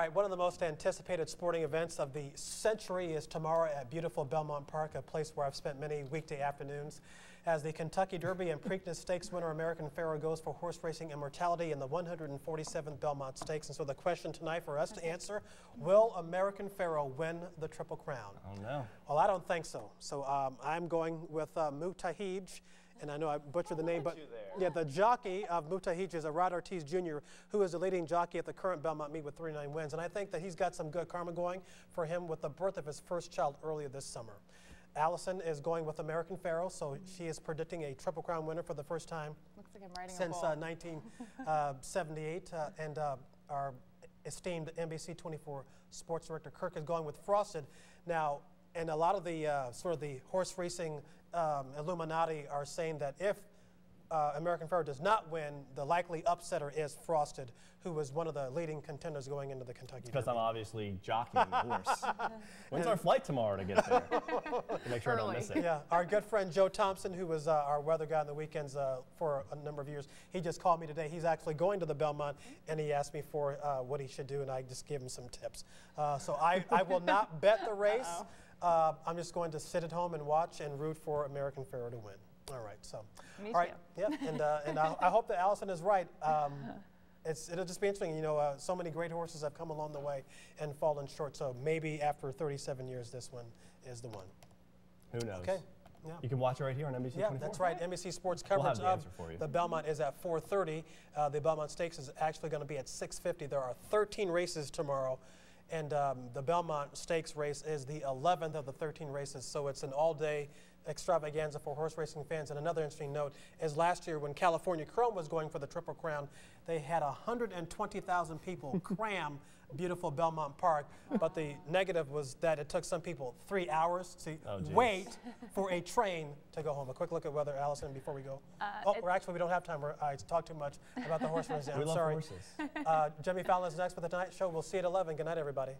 right, one of the most anticipated sporting events of the century is tomorrow at beautiful Belmont Park, a place where I've spent many weekday afternoons, as the Kentucky Derby and Preakness Stakes winner American Pharoah goes for horse racing immortality in the 147th Belmont Stakes. And so the question tonight for us to answer, will American Pharoah win the Triple Crown? I don't know. Well, I don't think so. So I'm going with Mutahij. And I know I butchered the name, but yeah, the jockey of Mutahij is Rod Ortiz Jr., who is the leading jockey at the current Belmont meet with 39 wins. And I think that he's got some good karma going for him with the birth of his first child earlier this summer. Allison is going with American Pharoah, so she is predicting a Triple Crown winner for the first time since 1978. And our esteemed NBC 24 sports director Kirk is going with Frosted. Now, and a lot of the sort of the horse racing Illuminati are saying that if American Pharoah does not win, the likely upsetter is Frosted, who was one of the leading contenders going into the Kentucky Derby. Because I'm obviously jockeying the horse. When's our flight tomorrow to get there? To make sure I don't miss it. Yeah, our good friend Joe Thompson, who was our weather guy on the weekends for a number of years, he just called me today. He's actually going to the Belmont, and he asked me for what he should do, and I just gave him some tips. So I will not bet the race. I'm just going to sit at home and watch and root for American Pharoah to win. All right, so. Me all right, too. Yeah, and I hope that Allison is right. It'll just be interesting. You know, so many great horses have come along the way and fallen short. So maybe after 37 years, this one is the one. Who knows? Okay. Yeah. You can watch it right here on NBC 24. Yeah, that's right. NBC Sports coverage of the Belmont is at 4:30. The Belmont Stakes is actually going to be at 6:50. There are 13 races tomorrow. And the Belmont Stakes race is the 11th of the 13 races, so it's an all-day extravaganza for horse racing fans. And another interesting note is last year when California Chrome was going for the Triple Crown, they had 120,000 people cram beautiful Belmont Park, but the negative was that it took some people 3 hours to wait for a train to go home. A quick look at weather, Allison, before we go. Actually, we don't have time. I talked too much about the horse racing. I'm sorry. We love horses. Jimmy Fallon is next with The Tonight Show. We'll see you at 11. Good night, everybody.